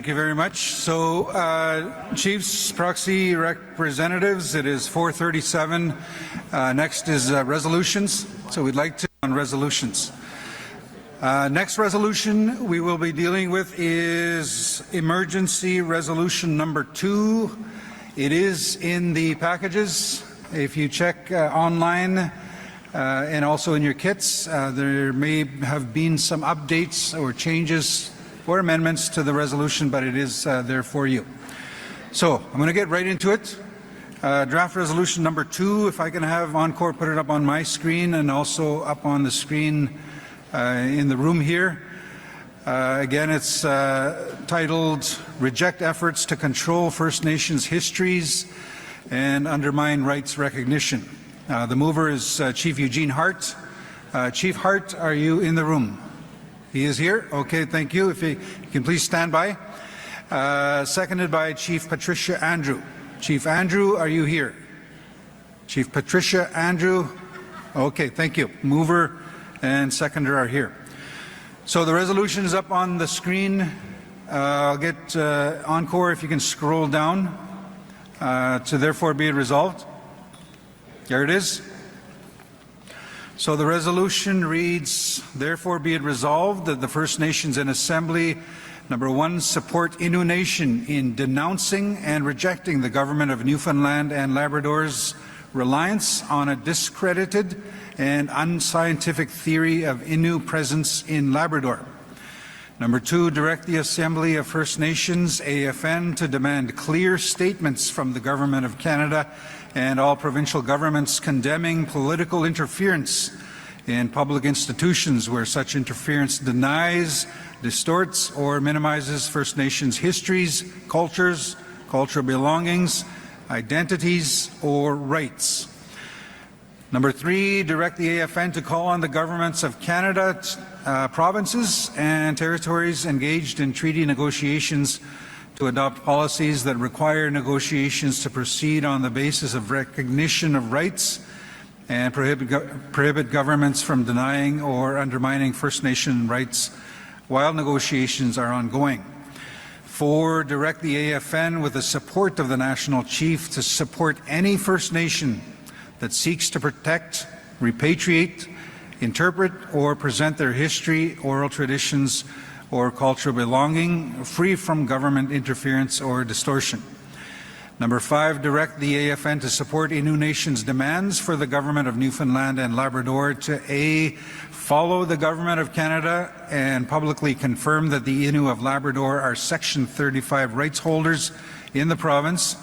Thank you very much. So, Chiefs, proxy representatives, it is 4:37. Next is resolutions. So we'd like to on resolutions. Next resolution we will be dealing with is emergency resolution number 2. It is in the packages. If you check online and also in your kits, there may have been some updates or changes or amendments to the resolution, but it is there for you. So I'm going to get right into it. Draft resolution number 2, if I can have Encore put it up on my screen and also up on the screen in the room here. Again, it's titled Reject Efforts to Control First Nations Histories and Undermine Rights Recognition. The mover is Chief Eugene Hart. Chief Hart, are you in the room? He is here? Okay, thank you. If you can please stand by. Seconded by Chief Patricia Andrew. Chief Andrew, are you here? Chief Patricia Andrew? Okay, thank you. Mover and seconder are here. So the resolution is up on the screen. I'll get Encore if you can scroll down to therefore be it resolved. There it is. So the resolution reads, therefore be it resolved that the First Nations in Assembly, number 1, support Innu Nation in denouncing and rejecting the government of Newfoundland and Labrador's reliance on a discredited and unscientific theory of Innu presence in Labrador. Number 2, direct the Assembly of First Nations, AFN, to demand clear statements from the Government of Canada and all provincial governments condemning political interference in public institutions where such interference denies, distorts, or minimizes First Nations histories, cultures, cultural belongings, identities, or rights. Number 3, direct the AFN to call on the governments of Canada, provinces and territories engaged in treaty negotiations to adopt policies that require negotiations to proceed on the basis of recognition of rights and prohibit governments from denying or undermining First Nation rights while negotiations are ongoing. 4, direct the AFN with the support of the National Chief to support any First Nation that seeks to protect, repatriate, interpret, or present their history, oral traditions, or cultural belonging free from government interference or distortion. Number 5, direct the AFN to support Innu Nation's demands for the Government of Newfoundland and Labrador to A, follow the Government of Canada and publicly confirm that the Innu of Labrador are Section 35 rights holders in the province,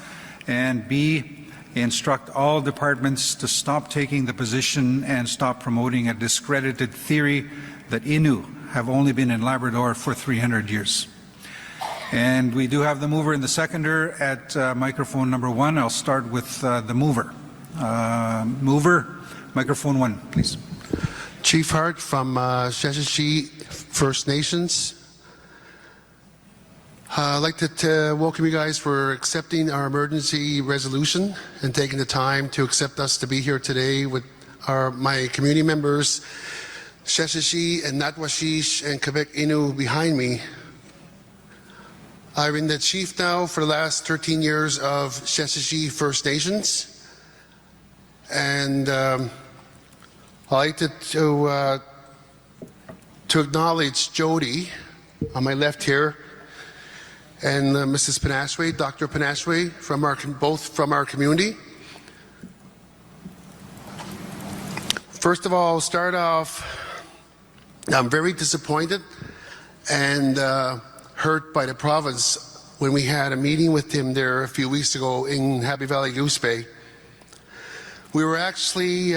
and B, instruct all departments to stop taking the position and stop promoting a discredited theory that Innu have only been in Labrador for 300 years. And we do have the mover and the seconder at microphone number 1. I'll start with the mover. Mover, microphone 1, please. Chief Hart from Sheshatshiu First Nations. I'd like to welcome you guys for accepting our emergency resolution and taking the time to accept us to be here today with my community members, Sheshatshiu and Natwashish and Quebec Innu behind me. I've been the chief now for the last 13 years of Sheshatshiu First Nations, and I'd like to acknowledge Jody on my left here and Mrs. Panashwe, Dr. Panashwe, both from our community. First of all, I'll start off, I'm very disappointed and hurt by the province when we had a meeting with him there a few weeks ago in Happy Valley Goose Bay. We were actually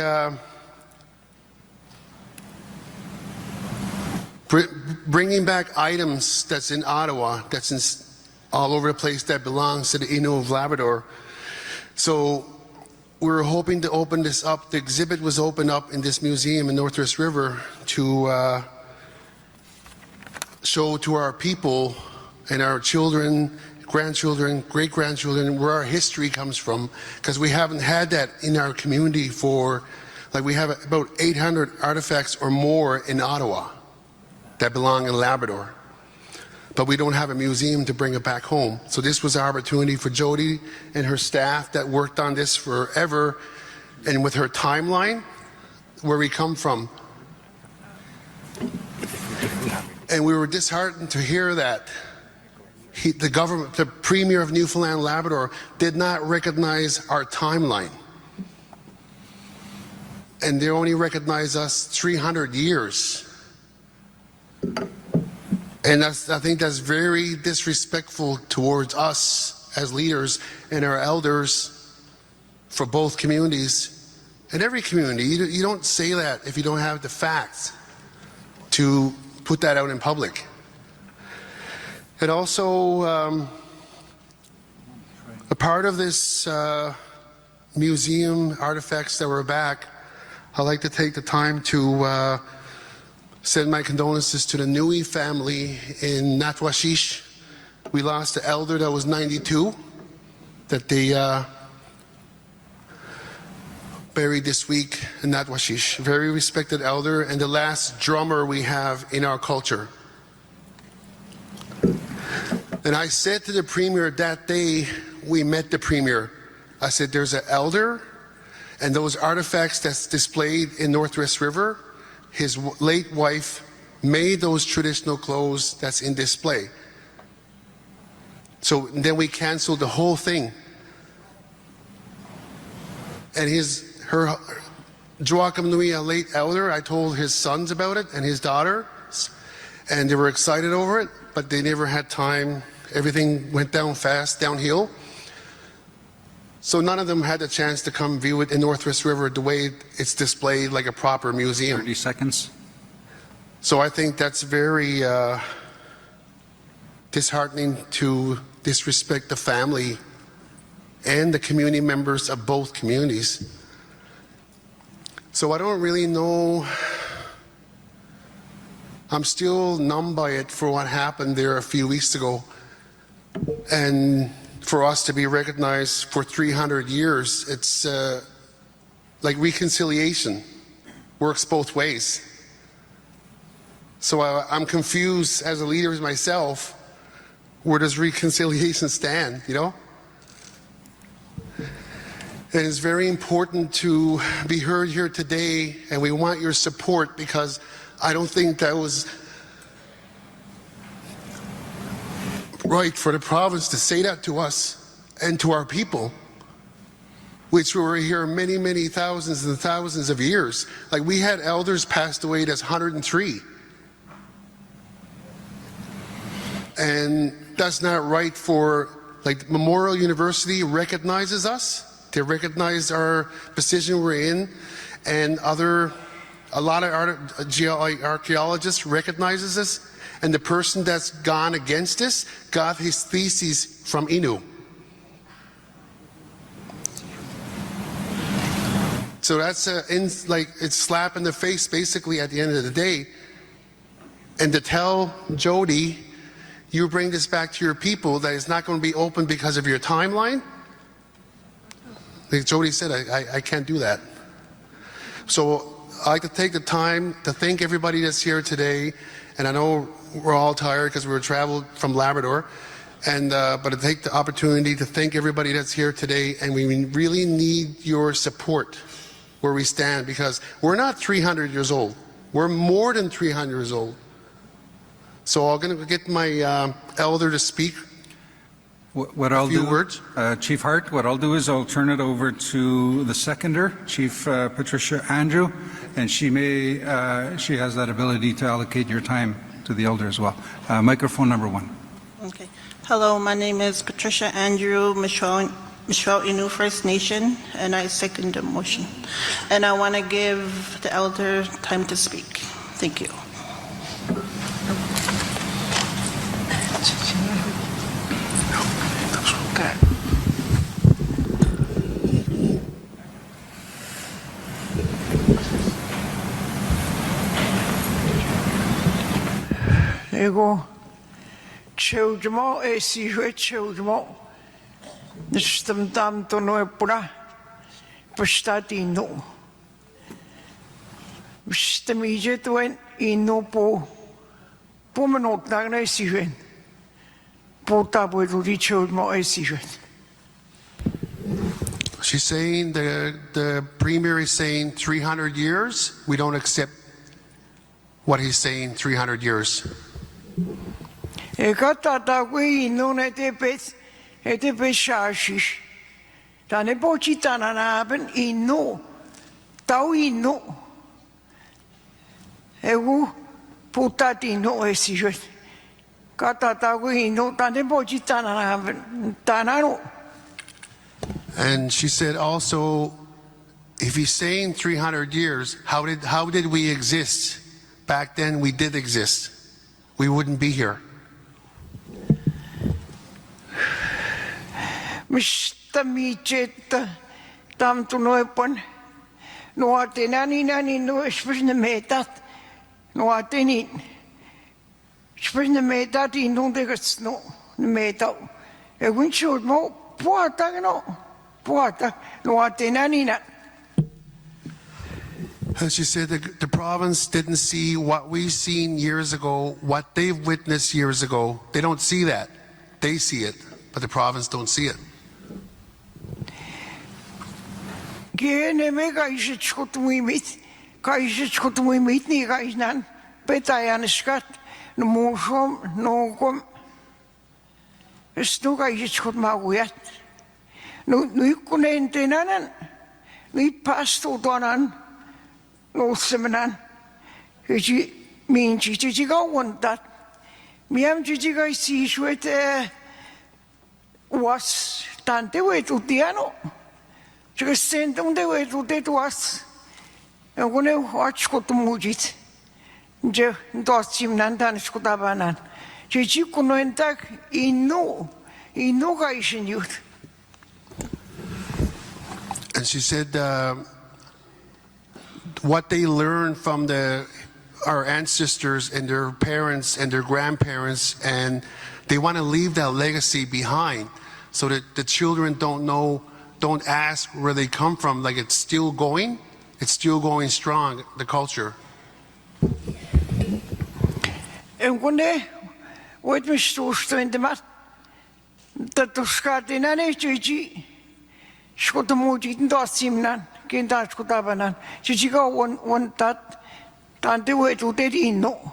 bringing back items that's in Ottawa, that's all over the place, that belongs to the Innu of Labrador. So we were hoping to open this up. The exhibit was opened up in this museum in Northwest River to show to our people and our children, grandchildren, great-grandchildren where our history comes from, because we haven't had that in our community for, like, we have about 800 artifacts or more in Ottawa that belong in Labrador. but we don't have a museum to bring it back home. So this was an opportunity for Jody and her staff that worked on this forever, and with her timeline, where we come from. And we were disheartened to hear that the Premier of Newfoundland and Labrador did not recognize our timeline. And they only recognize us 300 years. And I think that's very disrespectful towards us as leaders and our elders for both communities and every community. You don't say that if you don't have the facts to put that out in public. And also, a part of this museum artifacts that were back, I'd like to take the time to send my condolences to the Nui family in Natwashish. We lost an elder that was 92 that they buried this week in Natwashish. Very respected elder and the last drummer we have in our culture. And I said to the Premier that day we met the Premier, I said there's an elder and those artifacts that's displayed in Northwest River, his late wife made those traditional clothes that's in display. So then we canceled the whole thing. And her Joachim Nui, a late elder, I told his sons about it and his daughter, and they were excited over it, but they never had time. Everything went downhill. So none of them had a chance to come view it in Northwest River the way it's displayed like a proper museum. 30 seconds. So I think that's very disheartening to disrespect the family and the community members of both communities. So I don't really know. I'm still numb by it for what happened there a few weeks ago. And for us to be recognized for 300 years, it's like reconciliation works both ways. So I'm confused as a leader myself, where does reconciliation stand, you know? And it's very important to be heard here today, and we want your support because I don't think that was right for the province to say that to us and to our people, which were here many, many thousands and thousands of years. Like we had elders passed away that's 103. And that's not right for, like Memorial University recognizes us. They recognize our position we're in, and a lot of archaeologists recognizes us. And the person that's gone against this got his thesis from Innu. So that's it's slap in the face basically at the end of the day. And to tell Jody, you bring this back to your people, that it's not going to be open because of your timeline. Like Jody said, I can't do that. So I'd like to take the time to thank everybody that's here today. And I know we're all tired because we were traveled from Labrador. And but to take the opportunity to thank everybody that's here today. And we really need your support where we stand, because we're not 300 years old. We're more than 300 years old. So I'm going to get my elder to speak. What I'll do, words. Chief Hart, what I'll do is I'll turn it over to the seconder, Chief Patricia Andrew, and she has that ability to allocate your time to the elder as well. Microphone number 1. Okay. Hello, my name is Patricia Andrew, Michelle Innu First Nation, and I second the motion. And I want to give the elder time to speak. Thank you. Ego childmo e si childmo nistam tam to no pura pastatino stemije to en ino po pomenok na si puhutaan puhutaan children esisyöt. She's saying the premier is saying 300 years. We don't accept what he's saying 300 years. Eka tata kui innu ete pet shashish. Tane pochi tananaben innu. Tau innu. Egu puhutaan innu esisyöt. Katata kui innu tane pochi tananaben tananu. And she said also, if he's saying 300 years, how did we exist? Back then we did exist. We wouldn't be here. Mistä miettä tamtunoipan nuotenani no especially metat nuotenin especially metat innu tekes no meta e kun chut mo puata no puata nuotenani na. And she said the province didn't see what we've seen years ago, what they've witnessed years ago. They don't see that. They see it, but the province don't see it. Geneme kaishet skotmuimit ni kaisnan petajan skat no musom no kom stu kaishet skotmauiat no ikunen tenanan no pasto donan no seminan hiji min chichi ga wontat miam chichi ga si shwet was tante wetutiano. Çünkü sendumde ve tutet was, ogone watch kotumujit, je dosim nandan skutabanan, je kunoentak innu kaishin youth. And she said what they learned from our ancestors and their parents and their grandparents, and they want to leave that legacy behind so that the children don't ask where they come from, like it's still going strong, the culture. En kunde voit me stoorstendemat dat toskatinane chichi skotomujit dosimnan kinda skotabanan chichi ga won tat tante wetutet inno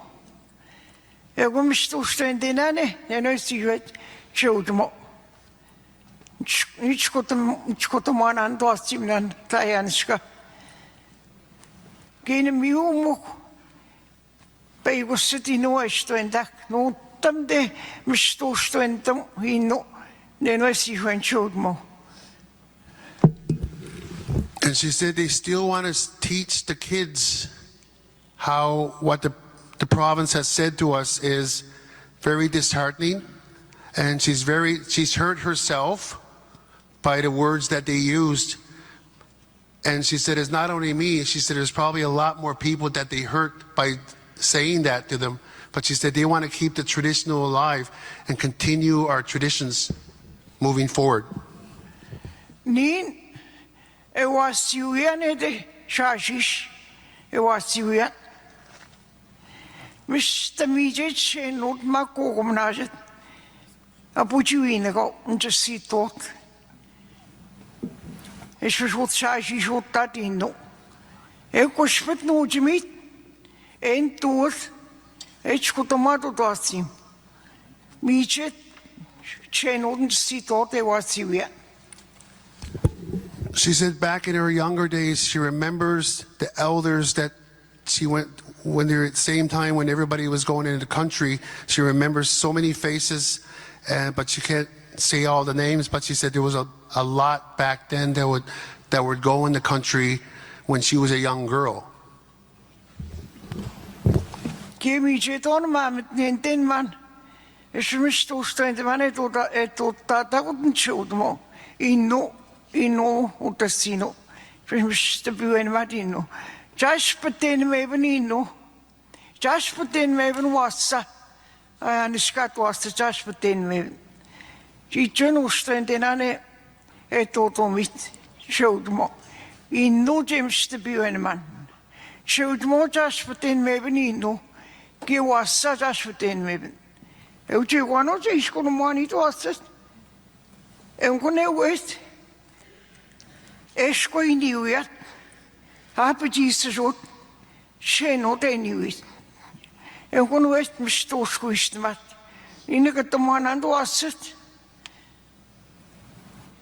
egum stoorstendenane eno siwet childmo. Hiç kutumanan dostimden tayanışka. Gene miumuk peigusseti nuoistuentak nuuttamde mistuustuentam hinnu nenoisihuan chudmo. And she said they still want to teach the kids what the province has said to us is very disheartening, and she's hurt herself by the words that they used. And she said, it's not only me. She said, there's probably a lot more people that they hurt by saying that to them. But she said, they want to keep the traditional alive and continue our traditions moving forward. Niin, evasiuyan ede şaşiş, evasiuyan. Mistä mijet sen utma kogumnajet. Apujuineko, unta sitot. Es wird scheiße Schotat inno. Kospet no jimit. Tour. Kotomato dosim. Michet chenodn sitot evasiuyan. She said back in her younger days, she remembers the elders that she went when they're at the same time when everybody was going into the country. She remembers so many faces, but she can't say all the names. But she said there was a lot back then that would go in the country when she was a young girl. Kemice tanımamet nenten man. Esmiş tosten man etota takutun çudmo. Innu utasino. Esmiş tebüen madino. Jaspeten meven innu. Jaspeten meven wassa. Aniskat wassa jaspeten meven. Sitten ustentenane etotomit çudmo. Innu cemste büen man. Çudmo jaspeten meven innu. Ki wassa jaspeten meven. Eu te wano te iskono mani to asset. Eu kone west. Esko iniuiat. Hapa Jesus ot. Sheno te iniuit. Eu kone west mistosko istmat. Ine ka tamanan to asset.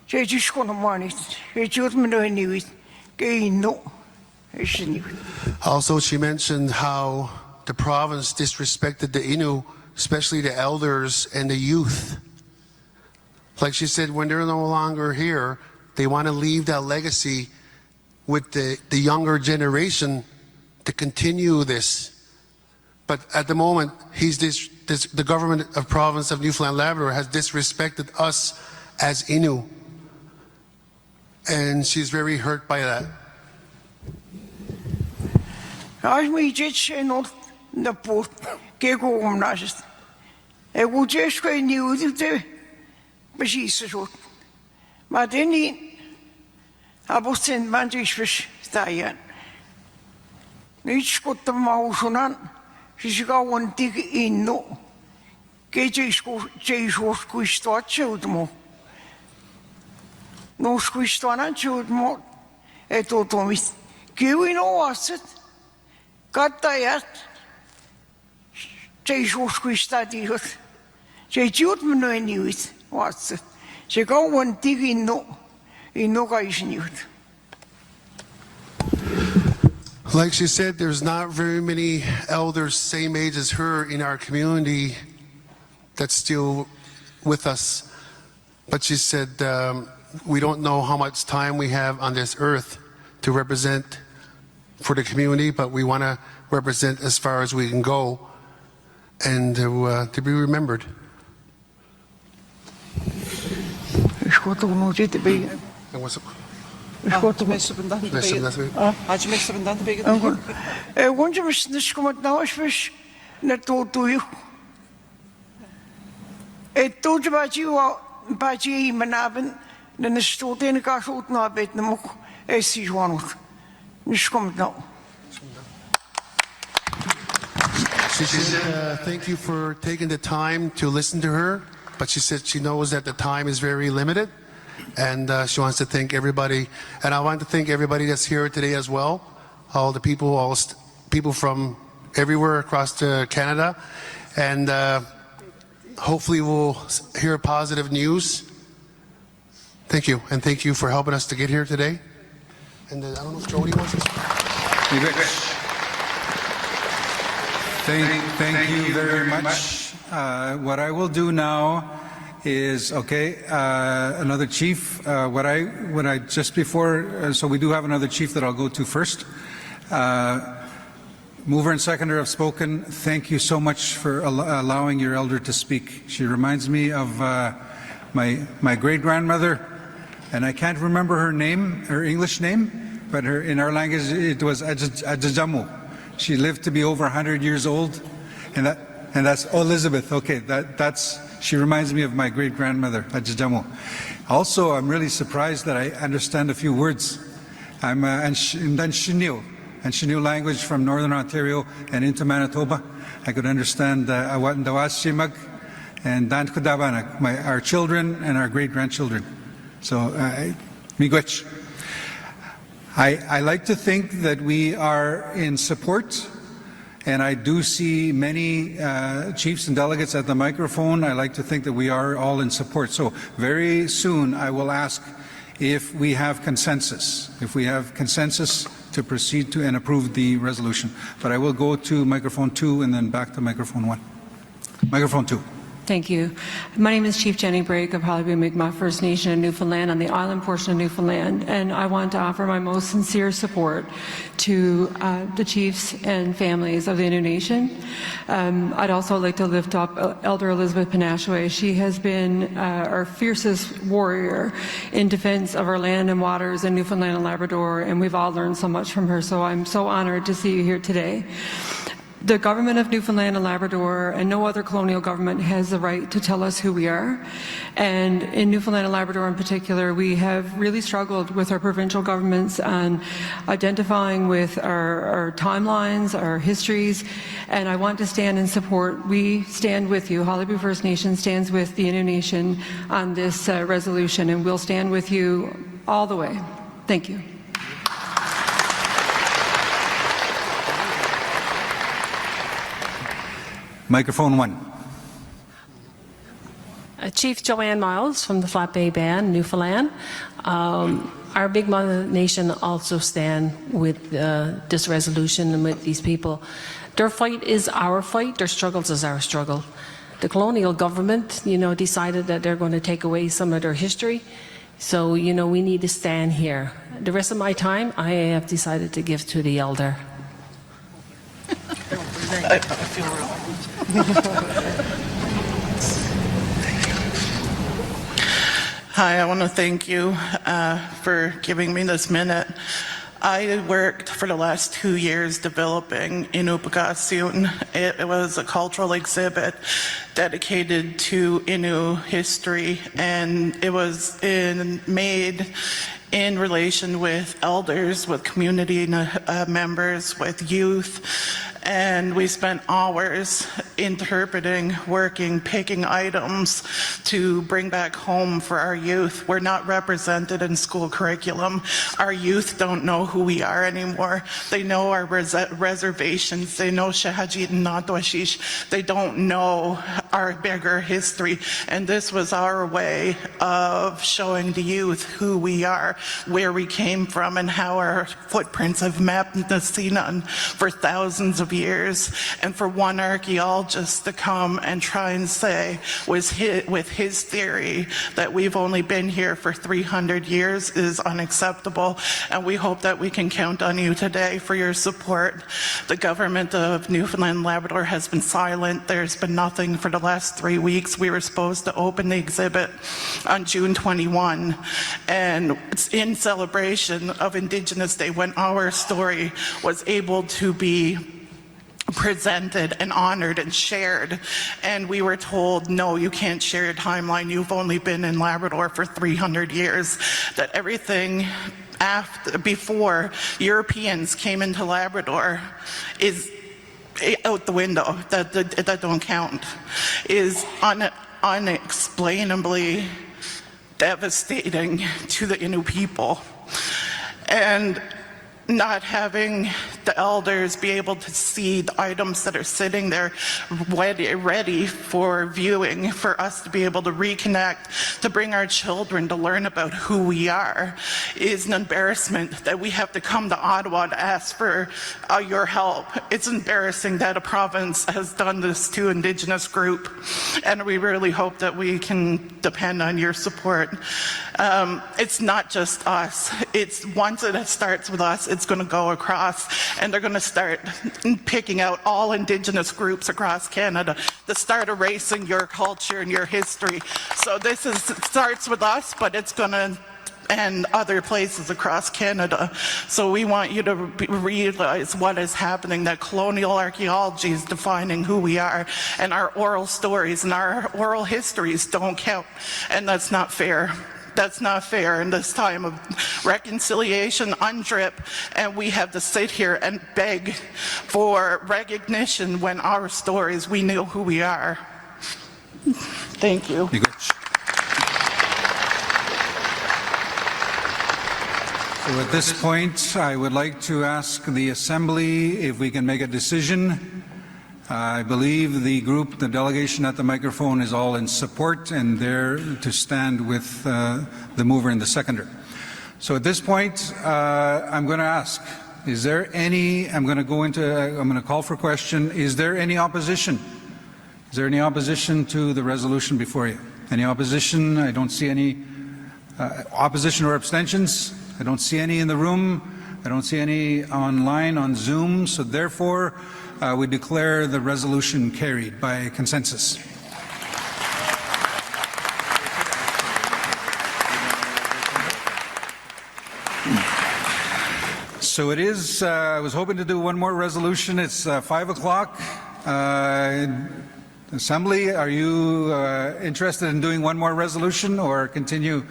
Je iskono mani. Je jut meno iniuit. Ke ino. Also, she mentioned how the province disrespected the Innu, especially the elders and the youth. Like she said, when they're no longer here, they want to leave that legacy with the younger generation to continue this. But at the moment, the government of province of Newfoundland Labrador has disrespected us as Innu. And she's very hurt by that. Als we dit zijn op de poort, kijk hoe om naast het. Ik moet eerst geen nieuwe te precies zo. Maar dan niet. Heb ik zijn manjes verstaan. Niet schot de mouw zo aan. Ze gaan tegen in no. Kijk je zo squishtwaat zo te mo. No squishtwaat aan zo te mo. Het automis. Kijk je nou als het. Katayat, zij squishtwaat die het. Zij doet me nou niet wat het. Ze gaan tegen in no ga je niet. Like she said, there's not very many elders same age as her in our community that's still with us. But she said, we don't know how much time we have on this earth to represent for the community, but we want to represent as far as we can go and to be remembered. Wonder was the scummit now as fish, not told to you. It told about you, Baji Manaban, then the stood in a castle, not bit the mook, as he's one. The scummit now. She said, thank you for taking the time to listen to her, but she said she knows that the time is very limited. And she wants to thank everybody. And I want to thank everybody that's here today as well. All the people, people from everywhere across Canada. And hopefully we'll hear positive news. Thank you. And thank you for helping us to get here today. And I don't know if Jody wants to speak. Thank you very much. What I will do now is another chief. What I just before, so we do have another chief that I'll go to first. Mover and seconder have spoken. Thank you so much for allowing your elder to speak. She reminds me of my great grandmother, and I can't remember her name, her English name, but in our language it was Ajajamu. She lived to be over 100 years old, and that's Elizabeth. Okay, that's. She reminds me of my great-grandmother, Ajajamo. Also, I'm really surprised that I understand a few words. I'm and then Chinil language from Northern Ontario and into Manitoba. I could understand Awat Ndawas Shimag and Dan Kudabanak, our children and our great-grandchildren. So, miigwech. I like to think that we are in support. And I do see many chiefs and delegates at the microphone. I like to think that we are all in support. So very soon I will ask if we have consensus. If we have consensus to proceed to and approve the resolution. But I will go to microphone 2 and then back to microphone 1. Microphone 2. Thank you. My name is Chief Jenny Brake of Holloway Mi'kmaq First Nation in Newfoundland on the island portion of Newfoundland, and I want to offer my most sincere support to the chiefs and families of the Innu Nation. I'd also like to lift up Elder Elizabeth Panashaway. She has been our fiercest warrior in defense of our land and waters in Newfoundland and Labrador, and we've all learned so much from her, so I'm so honored to see you here today. The government of Newfoundland and Labrador and no other colonial government has the right to tell us who we are. And in Newfoundland and Labrador in particular, we have really struggled with our provincial governments on identifying with our timelines, our histories, and I want to stand in support. We stand with you. Hollyboo First Nation stands with the Innu Nation on this resolution, and we'll stand with you all the way. Thank you. Microphone 1. Chief Joanne Miles from the Flat Bay Band, Newfoundland. Our Mi'kmaq Nation also stand with this resolution and with these people. Their fight is our fight, their struggles is our struggle. The colonial government, decided that they're going to take away some of their history. So, we need to stand here. The rest of my time, I have decided to give to the elder. Hi, I want to thank you for giving me this minute. I worked for the last 2 years developing Innu Nation. It was a cultural exhibit dedicated to Innu history, and it was made in relation with elders, with community members, with youth, and we spent hours interpreting, working, picking items to bring back home for our youth. We're not represented in school curriculum. Our youth don't know who we are anymore. They know our reservations. They know Shahajit and Natwashish. They don't know our bigger history. And this was our way of showing the youth who we are, where we came from, and how our footprints have mapped Nasinan for thousands of years. And for one archaeologist to come and try and say with his theory that we've only been here for 300 years is unacceptable. And we hope that we can count on you today for your support. The government of Newfoundland and Labrador has been silent. There's been nothing for the last 3 weeks. We were supposed to open the exhibit on June 21, and it's in celebration of Indigenous Day when our story was able to be presented and honored and shared, and we were told, no, you can't share your timeline, you've only been in Labrador for 300 years, that everything before Europeans came into Labrador is out the window, that don't count, is unexplainably devastating to the Innu people. And not having the elders be able to see the items that are sitting there ready for viewing, for us to be able to reconnect, to bring our children to learn about who we are, is an embarrassment that we have to come to Ottawa to ask for your help. It's embarrassing that a province has done this to Indigenous group, and we really hope that we can depend on your support. It's not just us. Once it starts with us, it's going to go across, and they're going to start picking out all Indigenous groups across Canada to start erasing your culture and your history. So it starts with us, but it's going to and other places across Canada. So we want you to realize what is happening, that colonial archaeology is defining who we are, and our oral stories and our oral histories don't count, and that's not fair. That's not fair in this time of reconciliation, UNDRIP, and we have to sit here and beg for recognition when our stories, we know who we are. Thank you. So at this point, I would like to ask the Assembly if we can make a decision. I believe the delegation at the microphone is all in support and there to stand with the mover and the seconder. So at this point, I'm going to ask, is there any, I'm going to call for question, is there any opposition? Is there any opposition to the resolution before you? Any opposition? I don't see any opposition or abstentions. I don't see any in the room. I don't see any online on Zoom. So therefore, we declare the resolution carried by consensus. So it is, I was hoping to do one more resolution. It's 5 o'clock. Assembly, are you interested in doing one more resolution or continue